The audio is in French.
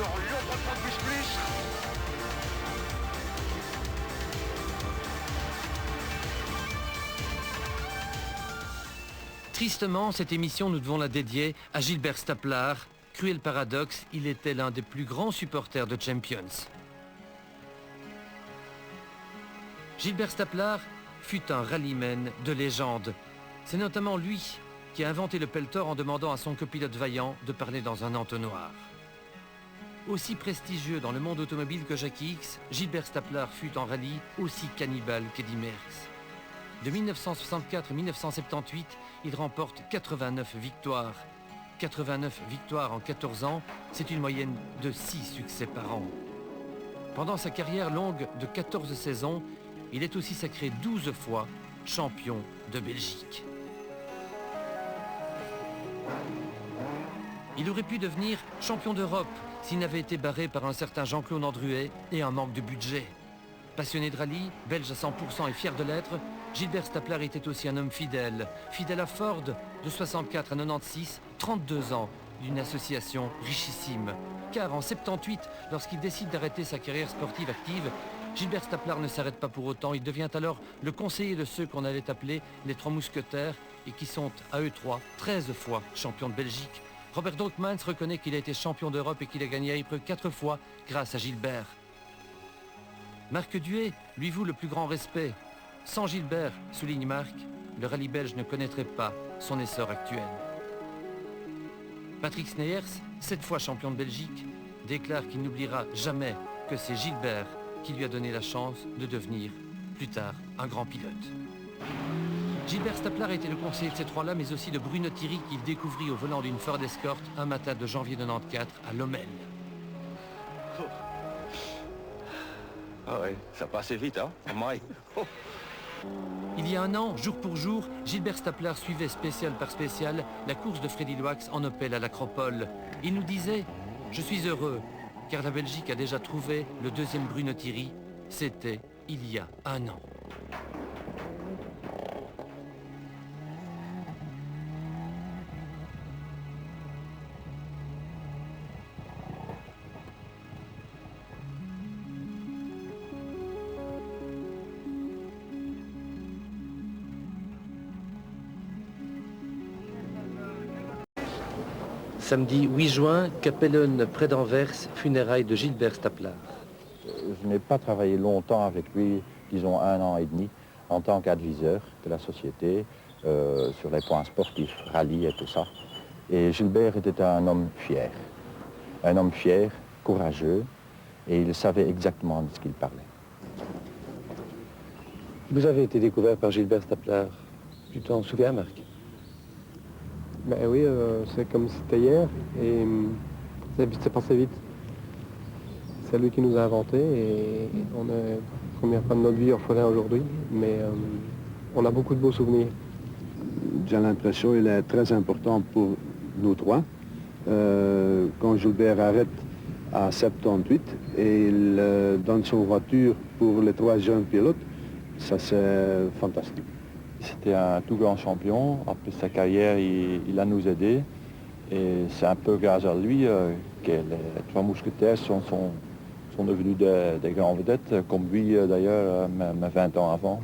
sur Lyon Plus. Tristement, cette émission, nous devons la dédier à Gilbert Staplar. Cruel paradoxe, il était l'un des plus grands supporters de Champions. Gilbert Staplar fut un rallyman de légende. C'est notamment lui qui a inventé le pelletor en demandant à son copilote vaillant de parler dans un entonnoir. Aussi prestigieux dans le monde automobile que Jackie X, Gilbert Staplar fut en rallye aussi cannibale qu'Eddy Merckx. De 1964 à 1978, il remporte 89 victoires. 89 victoires en 14 ans, c'est une moyenne de 6 succès par an. Pendant sa carrière longue de 14 saisons, il est aussi sacré 12 fois champion de Belgique. Il aurait pu devenir champion d'Europe s'il n'avait été barré par un certain Jean-Claude Andruet et un manque de budget. Passionné de rallye, belge à 100% et fier de l'être, Gilbert Staplar était aussi un homme fidèle. Fidèle à Ford, de 64 à 96, 32 ans, d'une association richissime. Car en 78, lorsqu'il décide d'arrêter sa carrière sportive active, Gilbert Staplar ne s'arrête pas pour autant. Il devient alors le conseiller de ceux qu'on allait appeler les Trois Mousquetaires et qui sont, à eux trois, 13 fois champions de Belgique. Robert Dolkmans reconnaît qu'il a été champion d'Europe et qu'il a gagné à Ypres 4 fois grâce à Gilbert. Marc Duet lui voue le plus grand respect. Sans Gilbert, souligne Marc, le rallye belge ne connaîtrait pas son essor actuel. Patrick Sneyers, 7 fois champion de Belgique, déclare qu'il n'oubliera jamais que c'est Gilbert qui lui a donné la chance de devenir, plus tard, un grand pilote. Gilbert Staplar était le conseiller de ces trois-là, mais aussi de Bruno Thierry qu'il découvrit au volant d'une Ford Escort un matin de janvier 94 à Lommel. Ah ouais, ça passait vite, hein, oh. Il y a un an, jour pour jour, Gilbert Staplar suivait spécial par spécial la course de Freddy Loax en Opel à l'Acropole. Il nous disait « Je suis heureux, car la Belgique a déjà trouvé le deuxième Bruno Thierry. C'était il y a un an. » Samedi 8 juin, Capellen, près d'Anvers, funérailles de Gilbert Staplar. Je n'ai pas travaillé longtemps avec lui, disons 1 an et demi, en tant qu'adviseur de la société, sur les points sportifs, rallye et tout ça. Et Gilbert était un homme fier, courageux, et il savait exactement de ce qu'il parlait. Vous avez été découvert par Gilbert Staplar. Tu t'en souviens, Marc? Ben oui, c'est comme si c'était hier, et c'est passé vite. C'est lui qui nous a inventé, et on est première fois de notre vie orphelin aujourd'hui, mais on a beaucoup de beaux souvenirs. J'ai l'impression qu'il est très important pour nous trois. Quand Gilbert arrête à 78 et il donne son voiture pour les 3 jeunes pilotes, ça c'est fantastique. C'était un tout grand champion. Après sa carrière, il a nous aidés. Et c'est un peu grâce à lui que les Trois Mousquetaires sont devenus des grands vedettes, comme lui d'ailleurs, même 20 ans avant.